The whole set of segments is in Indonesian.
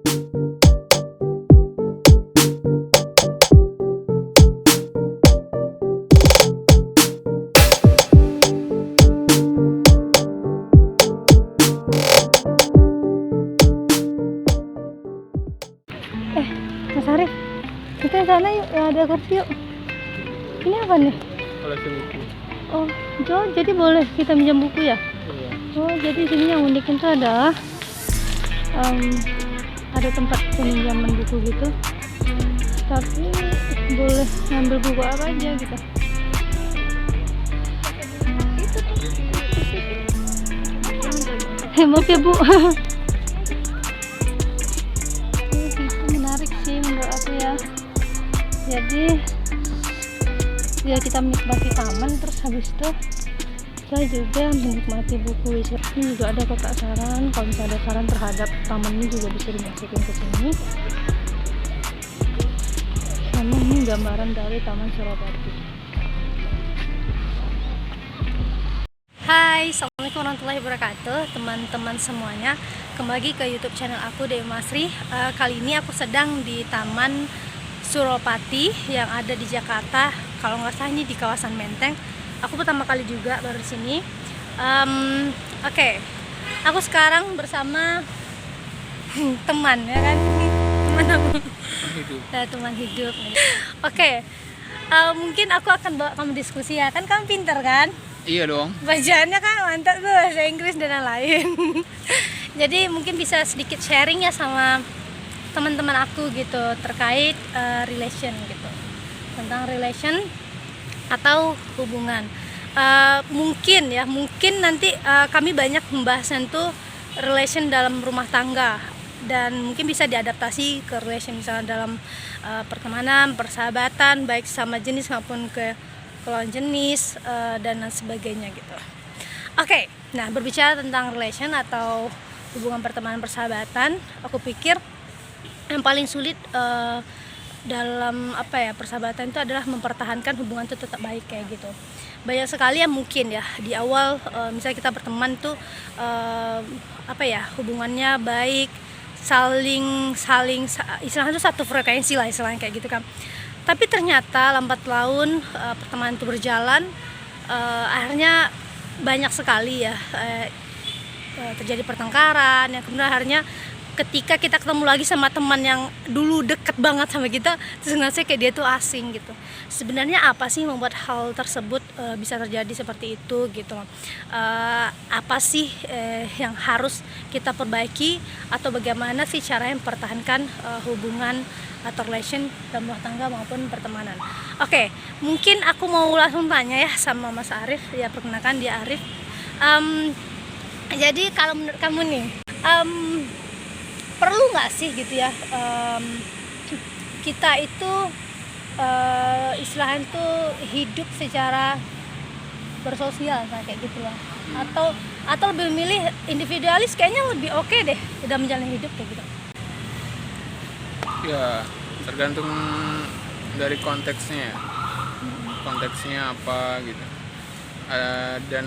Mas Arif, kita sana yuk, ada kursi yuk. Ini apa nih? Koleksi buku. Oh, jadi boleh kita minjam buku ya? Iya. Oh, jadi sini yang unik itu adalah ada tempat peminjaman buku gitu. Tapi boleh ngambil buku apa aja gitu. Maaf ya Bu. Menarik sih menurut aku ya. Jadi ya kita menikmati taman, terus habis itu saya juga menikmati buku. Ini juga ada kotak saran, kalau misalnya ada saran terhadap taman ini juga bisa dimasukin ke sini. Sama ini gambaran dari Taman Suropati. Hai, assalamualaikum warahmatullahi wabarakatuh, teman-teman semuanya. Kembali ke YouTube channel aku, Dewi Masri. Kali ini aku sedang di Taman Suropati yang ada di Jakarta. Kalau nggak salah ini di kawasan Menteng. Aku pertama kali juga baru di sini. Oke. Aku sekarang bersama teman, ya kan? Ini teman aku. Teman hidup. Oke. Mungkin aku akan bawa kamu diskusi ya. Kan kamu pinter kan? Iya dong. Bacaannya kan mantap tuh, bahasa Inggris dan lain-lain. Jadi mungkin bisa sedikit sharing ya sama teman-teman aku gitu terkait relation gitu, tentang relation atau hubungan. Mungkin nanti kami banyak membahasnya tuh relation dalam rumah tangga, dan mungkin bisa diadaptasi ke relation misalnya dalam pertemanan, persahabatan, baik sama jenis maupun ke lawan jenis dan lain sebagainya gitu. Oke, nah berbicara tentang relation atau hubungan pertemanan persahabatan, aku pikir yang paling sulit dalam persahabatan itu adalah mempertahankan hubungan itu tetap baik kayak gitu. Banyak sekali yang mungkin ya di awal misalnya kita berteman tuh hubungannya baik, saling istilahnya itu satu frekuensi lah istilahnya kayak gitu kan. Tapi ternyata lambat laun pertemanan itu berjalan, akhirnya banyak sekali ya terjadi pertengkaran, yang kemudian akhirnya ketika kita ketemu lagi sama teman yang dulu deket banget sama kita, terus ngerasa kayak dia tuh asing gitu. Sebenarnya apa sih membuat hal tersebut bisa terjadi seperti itu gitu? Apa sih yang harus kita perbaiki, atau bagaimana sih cara yang mempertahankan hubungan atau relation dalam rumah tangga maupun pertemanan? Oke, mungkin aku mau langsung tanya ya sama Mas Arif. Ya, perkenalkan dia Arif. Jadi kalau menurut kamu nih, perlu nggak sih gitu ya kita itu istilahnya tuh hidup secara bersosial kayak gitu lah, atau lebih milih individualis kayaknya lebih oke deh dalam menjalani hidup kayak gitu? Ya, tergantung dari konteksnya apa gitu, dan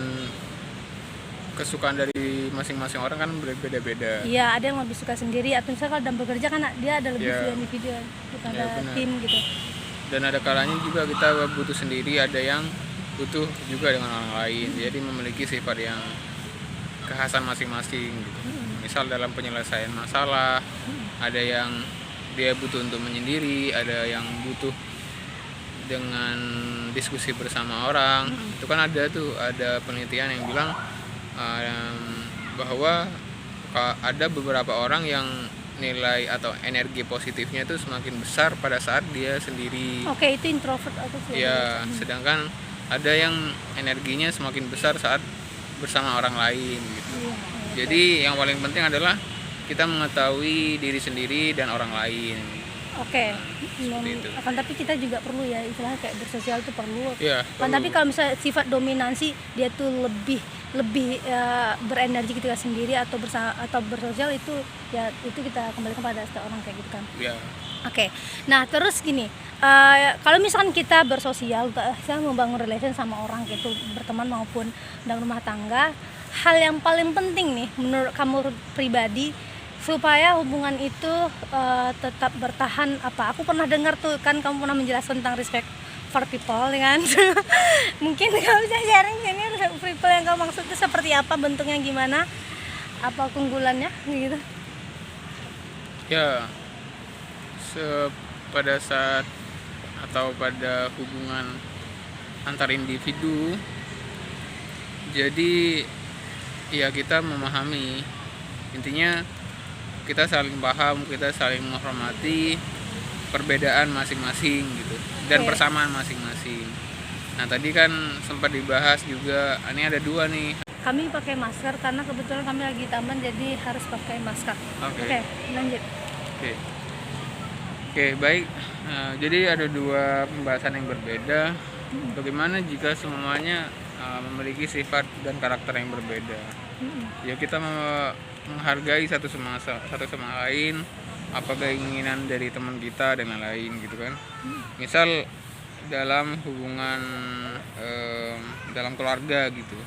kesukaan dari masing-masing orang kan berbeda-beda. Iya, ada yang lebih suka sendiri, atau misalnya kalau dalam bekerja kan dia ada lebih suka individu daripada tim gitu. Dan ada kalanya juga kita butuh sendiri, ada yang butuh juga dengan orang lain. Jadi memiliki sifat yang kekhasan masing-masing gitu. Misal dalam penyelesaian masalah, ada yang dia butuh untuk menyendiri, ada yang butuh dengan diskusi bersama orang. Itu kan ada penelitian yang bilang bahwa ada beberapa orang yang nilai atau energi positifnya itu semakin besar pada saat dia sendiri. Oke, itu introvert atau ya, sedangkan ada yang energinya semakin besar saat bersama orang lain gitu. Jadi yang paling penting adalah kita mengetahui diri sendiri dan orang lain. Oke. Akan tapi kita juga perlu ya istilahnya kayak bersosial itu perlu. Ya, tapi kalau misalnya sifat dominansi dia tuh lebih berenergi ketika sendiri atau bersosial, itu kita kembali kepada setiap orang kayak gitu kan. Ya. Oke. Nah, terus gini, kalau misalkan kita bersosial, kita membangun relation sama orang gitu, berteman maupun dalam rumah tangga, hal yang paling penting nih menurut kamu pribadi supaya hubungan itu tetap bertahan. Aku pernah dengar tuh kan, kamu pernah menjelaskan tentang respect for people kan. Mungkin kamu bisa sharing ini respect for people yang kamu maksud itu seperti apa, bentuknya gimana, apa keunggulannya gitu. Ya, pada saat atau pada hubungan antar individu, jadi ya kita memahami, intinya kita saling paham, kita saling menghormati perbedaan masing-masing gitu, dan persamaan masing-masing. Nah tadi kan sempat dibahas juga, ini ada 2 nih. Kami pakai masker karena kebetulan kami lagi taman, jadi harus pakai masker. Oke, lanjut. Oke, baik. Jadi ada 2 pembahasan yang berbeda. Bagaimana jika semuanya memiliki sifat dan karakter yang berbeda? Ya kita menghargai satu sama lain, apa keinginan dari teman kita dan lain-lain gitu kan. Misal dalam hubungan dalam keluarga gitu,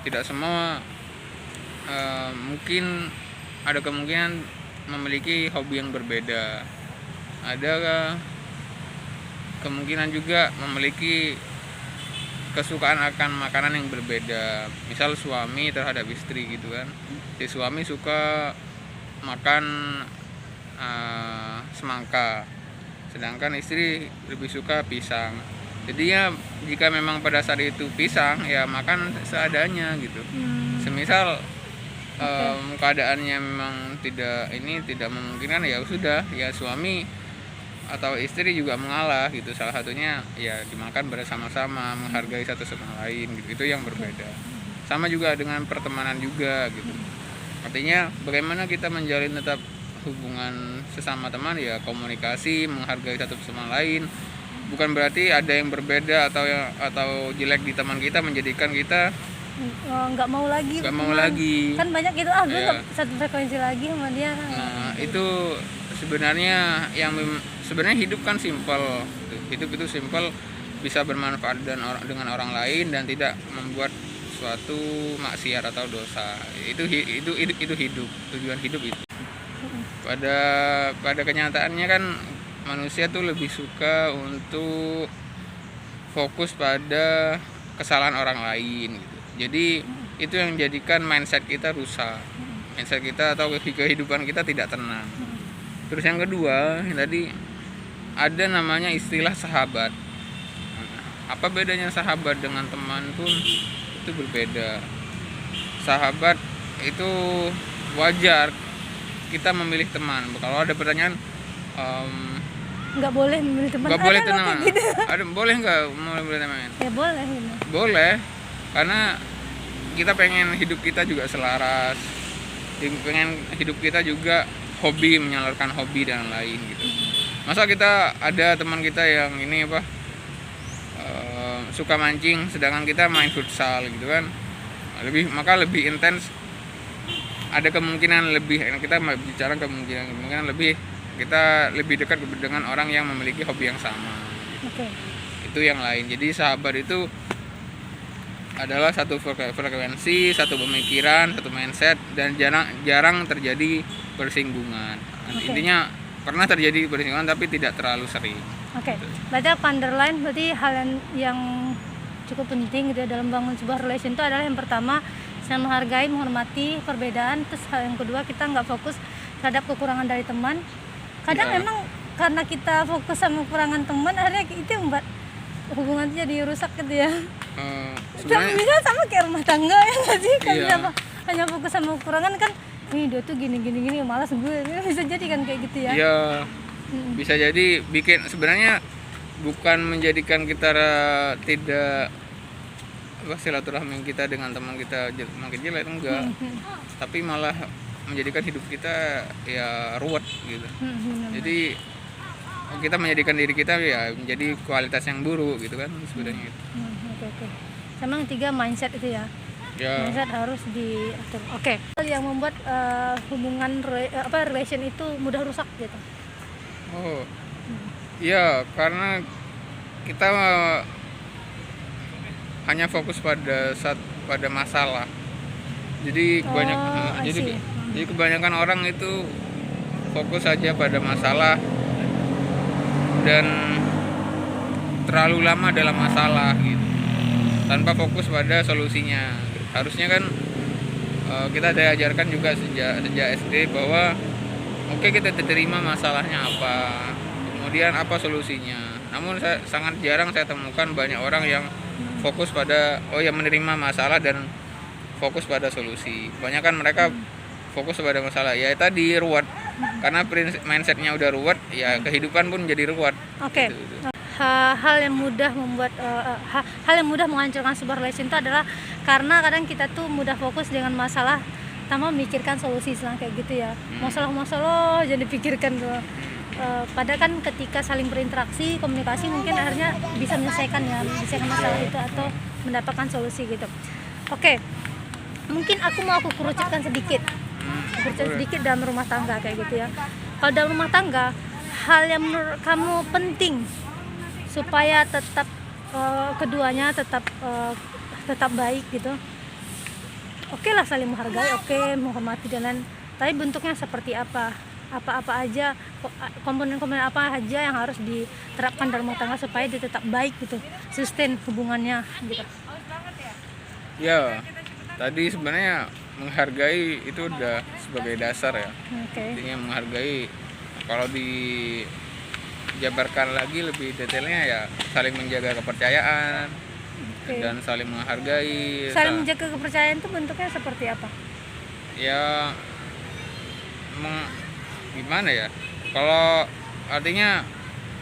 tidak semua mungkin ada kemungkinan memiliki hobi yang berbeda. Ada kemungkinan juga memiliki kesukaan akan makanan yang berbeda. Misal suami terhadap istri gitu kan, si suami suka makan semangka, sedangkan istri lebih suka pisang. Jadi ya jika memang pada saat itu pisang, ya makan seadanya gitu. Semisal keadaannya memang tidak memungkinkan, ya sudah, ya suami atau istri juga mengalah gitu. Salah satunya ya dimakan bersama-sama, menghargai satu sama lain gitu. Itu yang berbeda. Sama juga dengan pertemanan juga gitu. Artinya bagaimana kita menjalin tetap hubungan sesama teman, ya komunikasi, menghargai satu sama lain. Bukan berarti ada yang berbeda atau jelek di teman kita menjadikan kita nggak mau lagi. Kan banyak gitu, gue nggak satu frekuensi lagi sama dia. Nah itu sebenarnya sebenarnya hidup kan simpel. Hidup itu simpel, bisa bermanfaat dengan orang lain dan tidak membuat suatu maksiat atau dosa. Itu hidup, tujuan hidup itu. Pada kenyataannya kan manusia tuh lebih suka untuk fokus pada kesalahan orang lain gitu. Jadi itu yang menjadikan mindset kita rusak. Mindset kita atau kehidupan kita tidak tenang. Terus yang kedua, tadi ada namanya istilah sahabat. Apa bedanya sahabat dengan teman pun itu berbeda. Sahabat itu wajar kita memilih teman. Kalau ada pertanyaan, nggak boleh memilih teman. Nggak boleh teman. Gitu. Boleh nggak memilih teman? Ya boleh. Gitu. Boleh, karena kita pengen hidup kita juga selaras. Pengen hidup kita juga hobi, menyalurkan hobi dan lain gitu. Masa kita ada teman kita yang ini suka mancing, sedangkan kita main futsal gitu kan, lebih intens. Ada kemungkinan lebih, kita bicara kemungkinan lebih, kita lebih dekat dengan orang yang memiliki hobi yang sama gitu. Itu yang lain. Jadi sahabat itu adalah satu frekuensi, satu pemikiran, satu mindset, dan jarang terjadi persinggungan. Intinya pernah terjadi persinggungan tapi tidak terlalu sering. Berarti aku underline, berarti hal yang cukup penting gitu dalam bangun sebuah relation itu adalah yang pertama, saya menghargai, menghormati perbedaan. Terus hal yang kedua, kita nggak fokus terhadap kekurangan dari teman. Kadang memang karena kita fokus sama kekurangan teman, akhirnya itu membuat hubungan itu jadi rusak gitu ya. Sebenarnya sama kayak rumah tangga ya nggak sih? Kan hanya fokus sama kekurangan kan, nih dia tuh gini malas gue, bisa jadi kan kayak gitu ya. Iya, bisa jadi bikin, sebenarnya bukan menjadikan kita tidak silaturahmi kita dengan teman kita makin jelek, enggak. Tapi malah menjadikan hidup kita ya ruwet gitu. Jadi kita menjadikan diri kita ya menjadi kualitas yang buruk gitu kan sebenarnya. Oke. Sama yang ketiga, mindset itu ya. Mindset harus diatur. Yang membuat hubungan relation itu mudah rusak gitu. Iya, karena kita hanya fokus pada masalah. Jadi Jadi kebanyakan orang itu fokus saja pada masalah dan terlalu lama dalam masalah gitu, tanpa fokus pada solusinya. Harusnya kan kita diajarkan juga sejak SD bahwa oke, kita terima masalahnya apa, kemudian apa solusinya. Namun sangat jarang saya temukan banyak orang yang fokus pada menerima masalah dan fokus pada solusi. Banyak kan mereka fokus pada masalah, ya tadi ruwet, karena mindsetnya udah ruwet, ya kehidupan pun jadi ruwet. Oke. Gitu. Hal yang mudah hal yang mudah menghancurkan sebuah relation itu adalah karena kadang kita tuh mudah fokus dengan masalah tanpa memikirkan solusi kayak gitu ya. Masalah jadi pikirkan tuh. Padahal kan ketika saling berinteraksi, komunikasi mungkin akhirnya bisa menyelesaikan masalah itu atau mendapatkan solusi gitu. Oke. Mungkin aku kerucutkan sedikit dalam rumah tangga kayak gitu ya. Kalau dalam rumah tangga, hal yang menurut kamu penting supaya tetap keduanya tetap baik gitu. Oke lah, saling menghargai, menghormati dan lain. Tapi bentuknya seperti apa? Apa aja, komponen-komponen apa aja yang harus diterapkan dalam rumah tangga supaya dia tetap baik gitu, sustain hubungannya gitu. Ya, tadi sebenarnya menghargai itu udah sebagai dasar ya. Intinya menghargai, kalau dijabarkan lagi lebih detailnya ya saling menjaga kepercayaan dan saling menghargai. Saling menjaga kepercayaan itu bentuknya seperti apa? Ya gimana ya, kalau artinya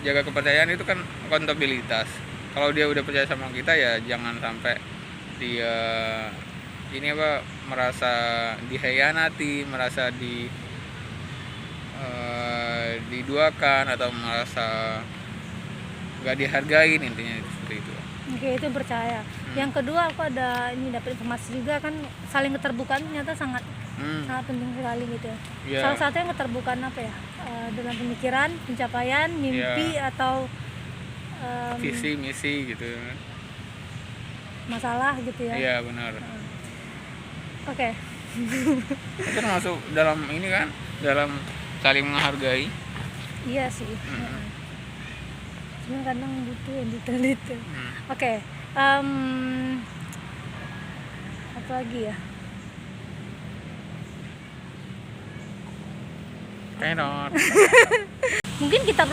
jaga kepercayaan itu kan akuntabilitas. Kalau dia udah percaya sama kita, ya jangan sampai dia merasa dihianati, merasa diduakan atau merasa nggak dihargain, intinya seperti itu. Oke, itu percaya. Yang kedua, aku ada dapat informasi juga kan, saling keterbukaan ternyata sangat penting sekali gitu. Salah satunya keterbukaan apa ya, dalam pemikiran, pencapaian, mimpi atau visi misi gitu, masalah gitu ya. Iya benar. Oke. Itu termasuk dalam ini kan, dalam saling menghargai. Iya sih. Cuma kadang butuh yang detail. Oke. Apa lagi ya? Mungkin kita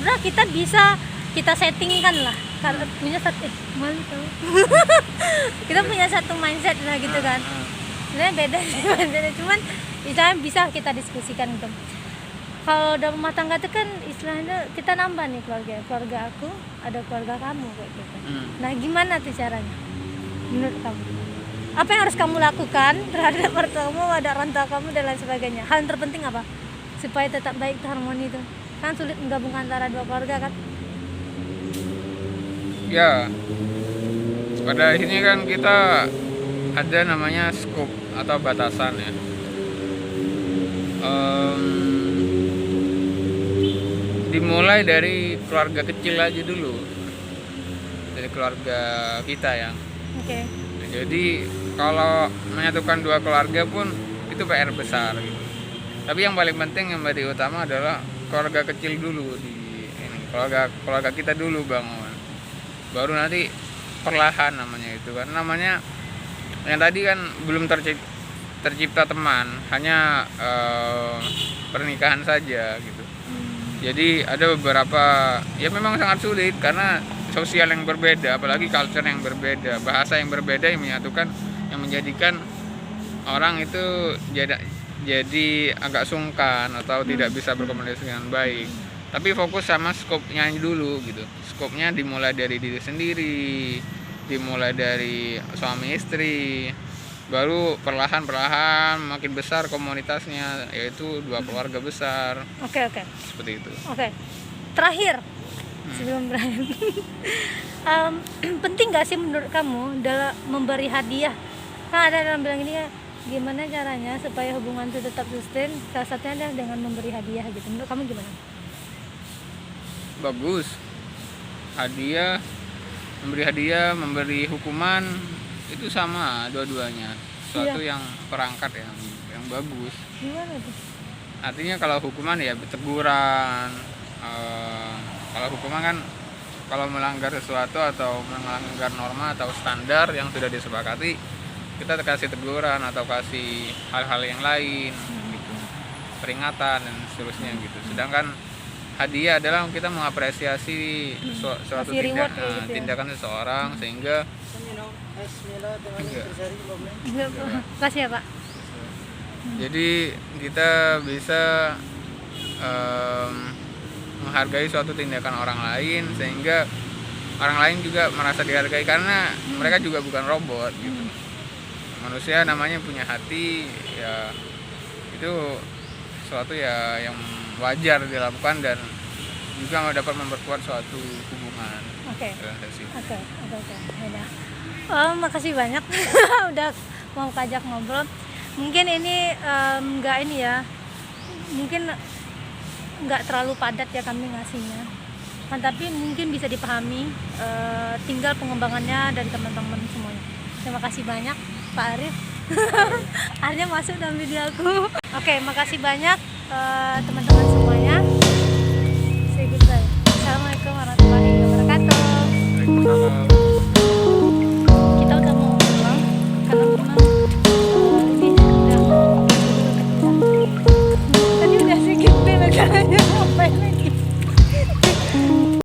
bisa kita settingkan lah, kalau punya satu kita punya satu mindset lah gitu kan. Sebenarnya beda sih mindsetnya, cuman istilahnya bisa kita diskusikan gitu. Kalau dalam rumah tangga itu kan istilahnya kita nambah nih keluarga aku, ada keluarga kamu kayak gitu. Nah, gimana tuh caranya menurut kamu? Apa yang harus kamu lakukan terhadap mertuamu, ada orang tua kamu dan lain sebagainya? Hal yang terpenting apa supaya tetap baik, harmoni itu? Kan sulit menggabungkan antara dua keluarga kan? Ya, pada akhirnya kan kita ada namanya scope atau batasan ya. Dimulai dari keluarga kecil aja dulu, dari keluarga kita ya. Oke. Jadi kalau menyatukan dua keluarga pun itu PR besar gitu. Tapi yang paling penting, yang paling utama adalah keluarga kecil dulu, keluarga kita dulu bangun. Baru nanti perlahan namanya itu kan, namanya yang tadi kan belum tercipta teman, hanya pernikahan saja gitu. Jadi ada beberapa ya memang sangat sulit karena sosial yang berbeda, apalagi culture yang berbeda, bahasa yang berbeda yang menyatukan, yang menjadikan orang itu jadi agak sungkan atau tidak bisa berkomunikasi dengan baik. Tapi fokus sama skopnya dulu gitu. Skopnya dimulai dari diri sendiri, dimulai dari suami istri, baru perlahan makin besar komunitasnya, yaitu dua keluarga besar. Oke. Seperti itu. Oke. Terakhir, sebelum berakhir, penting gak sih menurut kamu dalam memberi hadiah? Kan ada yang bilang ini ya, gimana caranya supaya hubungan itu tetap sustain? Salah satunya adalah dengan memberi hadiah gitu. Menurut kamu gimana? Bagus. Memberi hadiah, memberi hukuman itu sama dua-duanya. suatu yang perangkat yang bagus. Gimana tuh? Artinya kalau hukuman ya teguran. Kalau hukuman kan kalau melanggar sesuatu atau melanggar norma atau standar yang sudah disepakati, kita kasih teguran atau kasih hal-hal yang lain gitu, peringatan dan seterusnya gitu. Sedangkan hadiah adalah kita mengapresiasi suatu Kasih reward kayak gitu ya. tindakan seseorang sehingga Enggak, kasih ya Pak. jadi kita bisa menghargai suatu tindakan orang lain sehingga orang lain juga merasa dihargai karena mereka juga bukan robot gitu. Manusia namanya punya hati ya, itu suatu ya yang wajar dilakukan dan juga dapat memperkuat suatu hubungan. Oke. Relasi. Oke. Udah. Makasih banyak udah mau kajak ngobrol. Mungkin ini nggak ini ya. Mungkin nggak terlalu padat ya kami ngasihnya. Kan tapi mungkin bisa dipahami, tinggal pengembangannya dari teman-teman semuanya. Terima kasih banyak Pak Arif. Akhirnya masuk dalam video aku. Oke, makasih banyak teman-teman semua.